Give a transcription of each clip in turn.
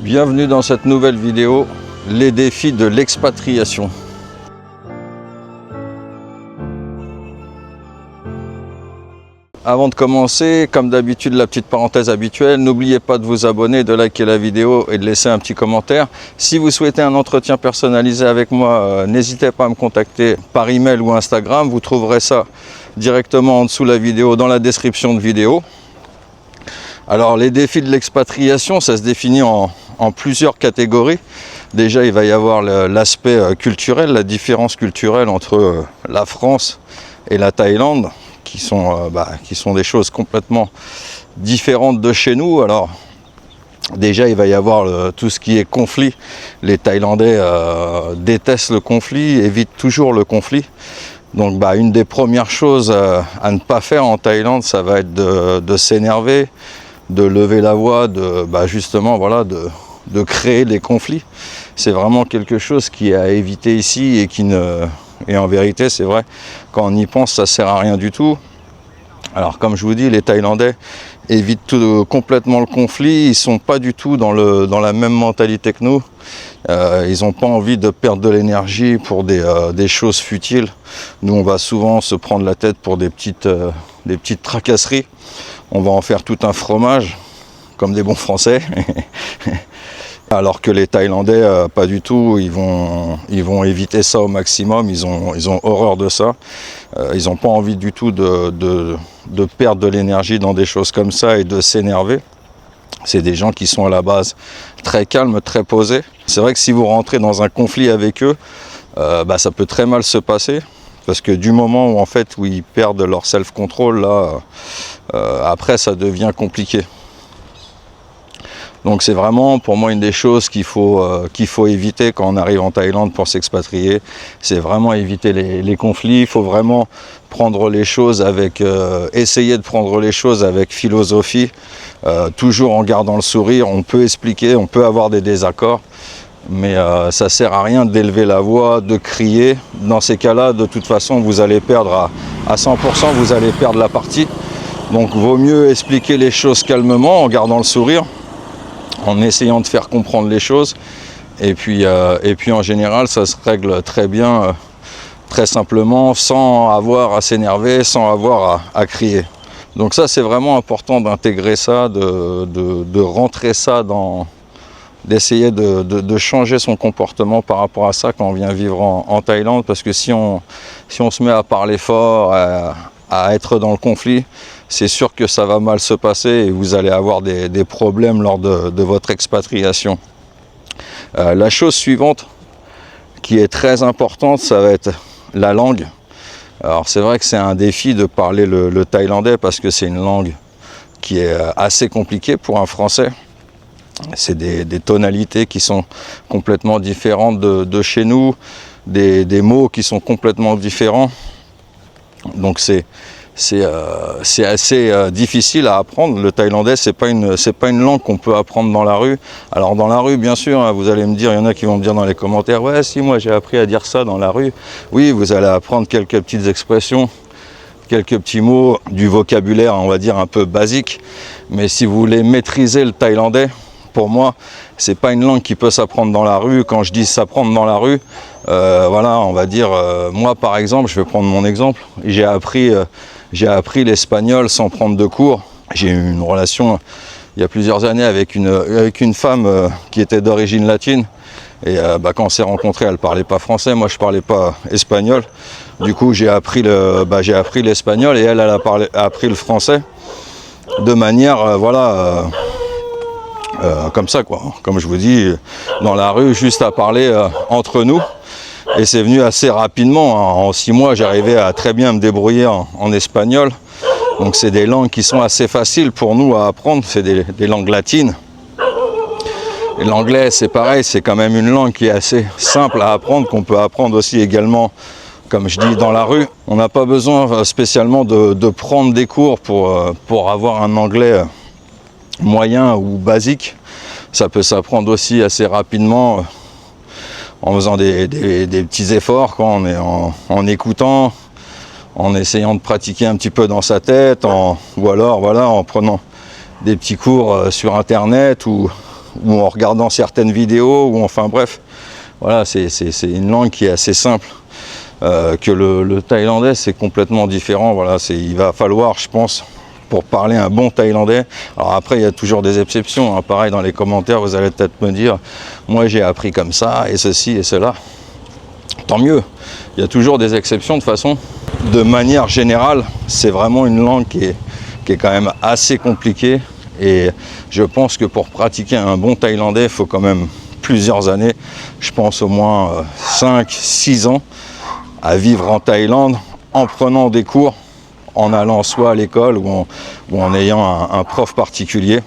Bienvenue dans cette nouvelle vidéo, les défis de l'expatriation. Avant de commencer, comme d'habitude, la petite parenthèse habituelle, n'oubliez pas de vous abonner, de liker la vidéo et de laisser un petit commentaire. Si vous souhaitez un entretien personnalisé avec moi, n'hésitez pas à me contacter par email ou Instagram. Vous trouverez ça directement en dessous de la vidéo, dans la description de vidéo. Alors, les défis de l'expatriation, ça se définit en plusieurs catégories. Déjà, il va y avoir l'aspect culturel, la différence culturelle entre la France et la Thaïlande, qui sont des choses complètement différentes de chez nous. Alors, déjà, il va y avoir tout ce qui est conflit. Les Thaïlandais détestent le conflit, évitent toujours le conflit. Donc, une des premières choses à ne pas faire en Thaïlande, ça va être de s'énerver, de lever la voix, de créer des conflits. C'est vraiment quelque chose qui est à éviter ici et en vérité, c'est vrai, quand on y pense, ça sert à rien du tout. Alors, comme je vous dis, les Thaïlandais évitent complètement le conflit. Ils sont pas du tout dans la même mentalité que nous. Ils n'ont pas envie de perdre de l'énergie pour des choses futiles. Nous, on va souvent se prendre la tête pour des petites tracasseries. On va en faire tout un fromage, comme des bons Français. Alors que les Thaïlandais, pas du tout, ils vont éviter ça au maximum, ils ont horreur de ça. Ils n'ont pas envie du tout de perdre de l'énergie dans des choses comme ça et de s'énerver. C'est des gens qui sont à la base très calmes, très posés. C'est vrai que si vous rentrez dans un conflit avec eux, ça peut très mal se passer. Parce que du moment où ils perdent leur self-control, après ça devient compliqué. Donc c'est vraiment pour moi une des choses qu'il faut éviter quand on arrive en Thaïlande pour s'expatrier. C'est vraiment éviter les conflits. Il faut vraiment prendre les choses essayer de prendre les choses avec philosophie, toujours en gardant le sourire. On peut expliquer, on peut avoir des désaccords, mais ça sert à rien d'élever la voix, de crier. Dans ces cas-là, de toute façon, vous allez perdre à 100%, vous allez perdre la partie. Donc vaut mieux expliquer les choses calmement, en gardant le sourire, en essayant de faire comprendre les choses. Et puis en général, ça se règle très bien, très simplement, sans avoir à s'énerver, sans avoir à crier. Donc ça, c'est vraiment important d'intégrer ça, de rentrer ça d'essayer de changer son comportement par rapport à ça quand on vient vivre en Thaïlande, parce que si on se met à parler fort, à être dans le conflit, c'est sûr que ça va mal se passer et vous allez avoir des problèmes lors de votre expatriation. La chose suivante qui est très importante, ça va être la langue. Alors c'est vrai que c'est un défi de parler le thaïlandais parce que c'est une langue qui est assez compliquée pour un Français. C'est des tonalités qui sont complètement différentes de chez nous, des mots qui sont complètement différents. Donc c'est assez difficile à apprendre. Le thaïlandais, c'est pas une langue qu'on peut apprendre dans la rue. Alors dans la rue, bien sûr, hein, vous allez me dire, il y en a qui vont me dire dans les commentaires, ouais, si moi j'ai appris à dire ça dans la rue. Oui, vous allez apprendre quelques petites expressions, quelques petits mots, du vocabulaire, on va dire un peu basique. Mais si vous voulez maîtriser le thaïlandais, pour moi, c'est pas une langue qui peut s'apprendre dans la rue. Quand je dis s'apprendre dans la rue, on va dire, moi par exemple, je vais prendre mon exemple, j'ai appris l'espagnol sans prendre de cours. J'ai eu une relation il y a plusieurs années avec une femme qui était d'origine latine. Et quand on s'est rencontrés, elle parlait pas français, moi je parlais pas espagnol. Du coup, j'ai appris l'espagnol et elle a appris le français de manière, comme ça, quoi. Comme je vous dis, dans la rue, juste à parler entre nous. Et c'est venu assez rapidement. En 6 mois, j'arrivais à très bien me débrouiller en espagnol. Donc c'est des langues qui sont assez faciles pour nous à apprendre. C'est des langues latines. Et l'anglais, c'est pareil, c'est quand même une langue qui est assez simple à apprendre, qu'on peut apprendre aussi également, comme je dis, dans la rue. On n'a pas besoin spécialement de prendre des cours pour avoir un anglais moyen ou basique. Ça peut s'apprendre aussi assez rapidement en faisant des petits efforts, quand on est en écoutant, en essayant de pratiquer un petit peu dans sa tête, ou alors en prenant des petits cours sur internet ou ou en regardant certaines vidéos, ou enfin bref, voilà, c'est une langue qui est assez simple. Que le thaïlandais, c'est complètement différent. Voilà, il va falloir, je pense, pour parler un bon thaïlandais. Alors après, il y a toujours des exceptions, hein. Pareil, dans les commentaires, vous allez peut-être me dire, moi j'ai appris comme ça, et ceci et cela. Tant mieux. Il y a toujours des exceptions de toute façon. De manière générale, c'est vraiment une langue qui est quand même assez compliquée. Et je pense que pour pratiquer un bon thaïlandais, il faut quand même plusieurs années. Je pense au moins 5-6 ans à vivre en Thaïlande en prenant des cours, en allant soit à l'école ou en ayant un prof particulier.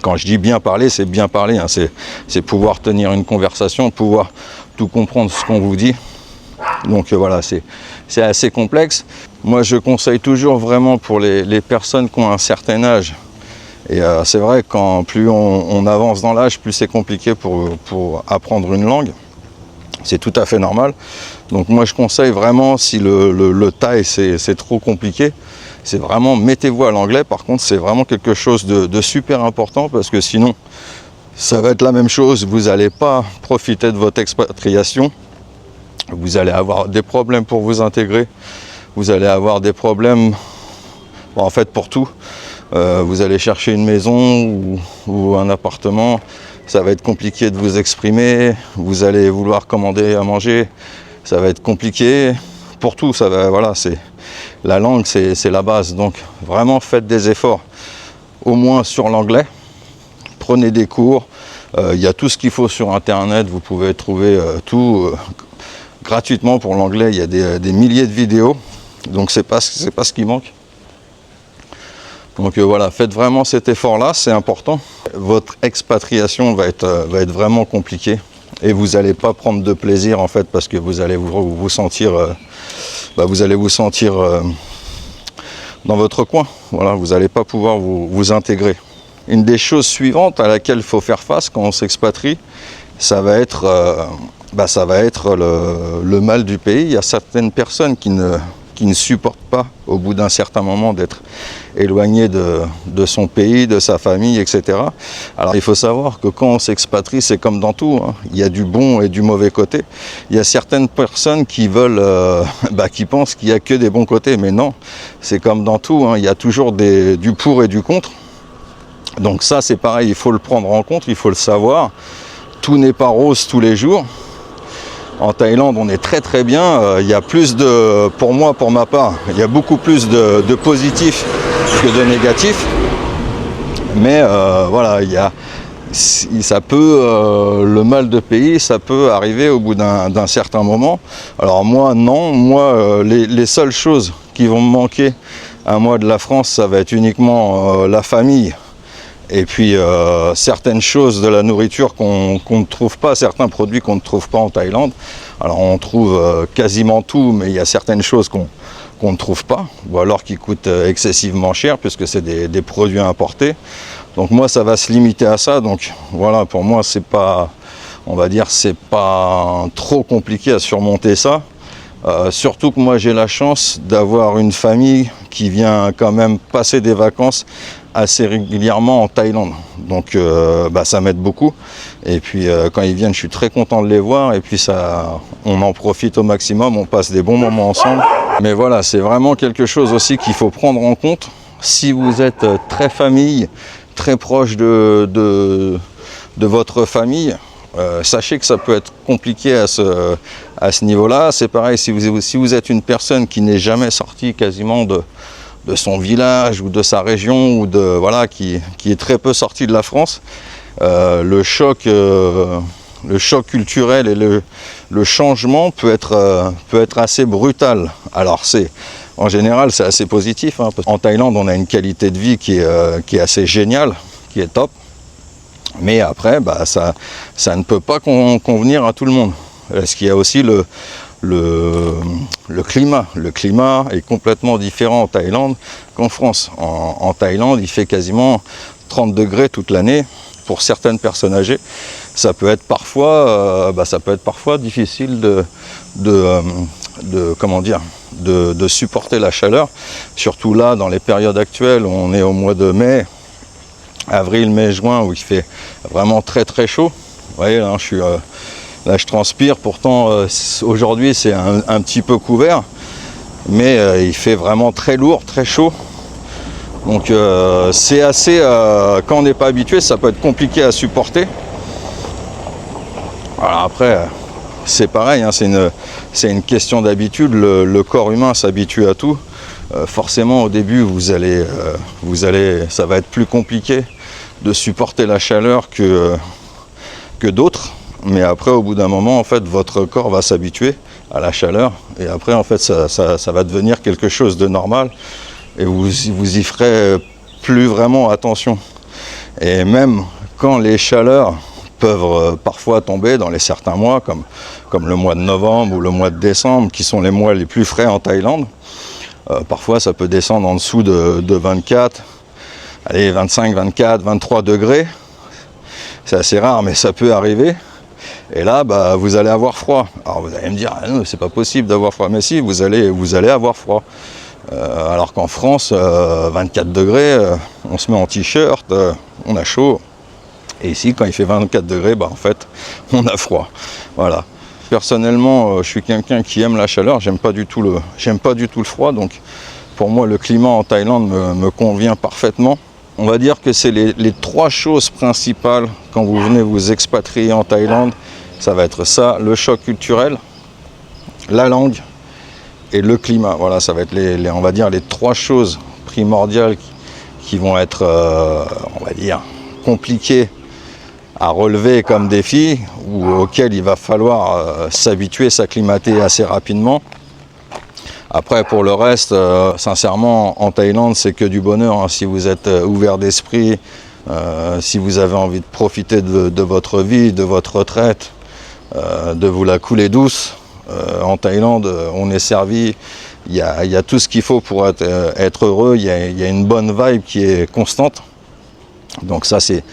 Quand je dis bien parler, c'est bien parler, hein. C'est pouvoir tenir une conversation, pouvoir tout comprendre ce qu'on vous dit. Donc voilà, c'est assez complexe. Moi, je conseille toujours vraiment pour les personnes qui ont un certain âge. Et c'est vrai que plus on avance dans l'âge, plus c'est compliqué pour apprendre une langue. C'est tout à fait normal. Donc moi je conseille vraiment, si le thaï c'est trop compliqué, c'est vraiment mettez-vous à l'anglais. Par contre c'est vraiment quelque chose de super important, parce que sinon ça va être la même chose, vous n'allez pas profiter de votre expatriation, vous allez avoir des problèmes pour vous intégrer, vous allez avoir des problèmes en fait pour tout. Vous allez chercher une maison ou un appartement, ça va être compliqué de vous exprimer, vous allez vouloir commander à manger, ça va être compliqué pour tout. Ça va, voilà, la langue, c'est la base. Donc vraiment faites des efforts, au moins sur l'anglais. Prenez des cours, il y a tout ce qu'il faut sur internet, vous pouvez trouver tout gratuitement pour l'anglais. Il y a des milliers de vidéos, donc c'est pas ce qui manque. Donc voilà, faites vraiment cet effort-là, c'est important. Votre expatriation va être vraiment compliquée et vous n'allez pas prendre de plaisir en fait, parce que vous allez vous sentir, dans votre coin. Voilà, vous n'allez pas pouvoir vous intégrer. Une des choses suivantes à laquelle il faut faire face quand on s'expatrie, ça va être le mal du pays. Il y a certaines personnes qui ne supportent pas, au bout d'un certain moment, d'être éloigné de son pays, de sa famille, etc. Alors il faut savoir que quand on s'expatrie, c'est comme dans tout, hein. Il y a du bon et du mauvais côté. Il y a certaines personnes qui veulent, qui pensent qu'il n'y a que des bons côtés, mais non, c'est comme dans tout, hein. Il y a toujours du pour et du contre. Donc ça c'est pareil, il faut le prendre en compte, il faut le savoir. Tout n'est pas rose tous les jours. En Thaïlande, on est très très bien. Il y a plus pour ma part, il y a beaucoup plus de positifs que de négatifs. Mais voilà, le mal de pays, ça peut arriver au bout d'un certain moment. Alors moi, non. Moi, les seules choses qui vont me manquer à moi de la France, ça va être uniquement la famille. Et puis certaines choses de la nourriture qu'on ne trouve pas, certains produits qu'on ne trouve pas en Thaïlande. Alors on trouve quasiment tout, mais il y a certaines choses qu'on ne trouve pas, ou alors qui coûtent excessivement cher, puisque c'est des produits importés. Donc moi ça va se limiter à ça. Donc voilà, pour moi c'est pas trop compliqué à surmonter ça. Surtout que moi j'ai la chance d'avoir une famille qui vient quand même passer des vacances assez régulièrement en Thaïlande, donc ça m'aide beaucoup. Et puis quand ils viennent, je suis très content de les voir, et puis on en profite au maximum, on passe des bons moments ensemble. Mais voilà, c'est vraiment quelque chose aussi qu'il faut prendre en compte. Si vous êtes très famille, très proche de votre famille, sachez que ça peut être compliqué à ce niveau-là. C'est pareil, si vous êtes une personne qui n'est jamais sortie quasiment de son village ou de sa région, ou qui est très peu sortie de la France, le choc culturel et le changement peut être assez brutal. Alors en général c'est assez positif, hein, parce qu'en Thaïlande on a une qualité de vie qui est assez géniale, qui est top. Mais après, ça ne peut pas convenir à tout le monde. Parce qu'il y a aussi le climat. Le climat est complètement différent en Thaïlande qu'en France. En Thaïlande, il fait quasiment 30 degrés toute l'année. Pour certaines personnes âgées, ça peut être parfois difficile de supporter la chaleur. Surtout là, dans les périodes actuelles, on est au mois de mai. avril, mai, juin, où il fait vraiment très très chaud. Vous voyez, là, je transpire, pourtant aujourd'hui c'est un petit peu couvert, mais il fait vraiment très lourd, très chaud. Donc c'est assez, quand on n'est pas habitué, ça peut être compliqué à supporter. Alors après, c'est pareil, hein, c'est une question d'habitude. Le corps humain s'habitue à tout. Forcément, au début, ça va être plus compliqué de supporter la chaleur que d'autres. Mais après, au bout d'un moment, en fait, votre corps va s'habituer à la chaleur. Et après, en fait, ça va devenir quelque chose de normal. Et vous y ferez plus vraiment attention. Et même quand les chaleurs peuvent parfois tomber dans les certains mois, comme le mois de novembre ou le mois de décembre, qui sont les mois les plus frais en Thaïlande, parfois ça peut descendre en dessous de 24, allez, 25, 24, 23 degrés. C'est assez rare, mais ça peut arriver. Et là, bah, vous allez avoir froid. Alors vous allez me dire, ah non, c'est pas possible d'avoir froid. Mais si, vous allez avoir froid. Alors qu'en France, 24 degrés, on se met en t-shirt, on a chaud. Et ici, quand il fait 24 degrés, bah, en fait, on a froid. Voilà. Personnellement, je suis quelqu'un qui aime la chaleur, j'aime pas du tout le froid. Donc pour moi, le climat en Thaïlande me convient parfaitement. On va dire que c'est les trois choses principales quand vous venez vous expatrier en Thaïlande. Ça va être ça, le choc culturel, la langue et le climat. Voilà, ça va être on va dire les trois choses primordiales qui vont être, on va dire, compliquées à relever comme défi, ou auquel il va falloir s'habituer, s'acclimater assez rapidement. Après, pour le reste, sincèrement, en Thaïlande, c'est que du bonheur, hein. Si vous êtes ouvert d'esprit, si vous avez envie de profiter de votre vie, de votre retraite, de vous la couler douce, en Thaïlande, on est servi. Il y a tout ce qu'il faut pour être heureux. Il y a une bonne vibe qui est constante. Donc ça, c'est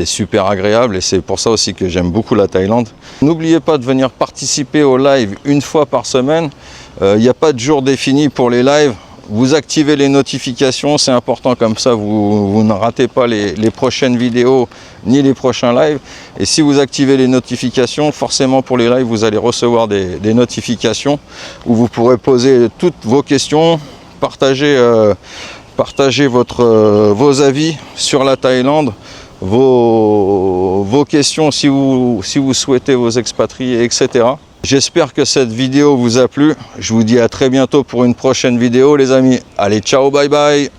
super agréable, et c'est pour ça aussi que j'aime beaucoup la Thaïlande. N'oubliez pas de venir participer au live une fois par semaine. Il n'y a pas de jour défini pour les lives. Vous activez les notifications, c'est important, comme ça vous ne ratez pas les prochaines vidéos ni les prochains lives. Et si vous activez les notifications, forcément pour les lives, vous allez recevoir des notifications où vous pourrez poser toutes vos questions, partager vos avis sur la Thaïlande, vos questions si vous souhaitez vous expatrier, etc. J'espère que cette vidéo vous a plu. Je vous dis à très bientôt pour une prochaine vidéo, les amis. Allez, ciao, bye bye.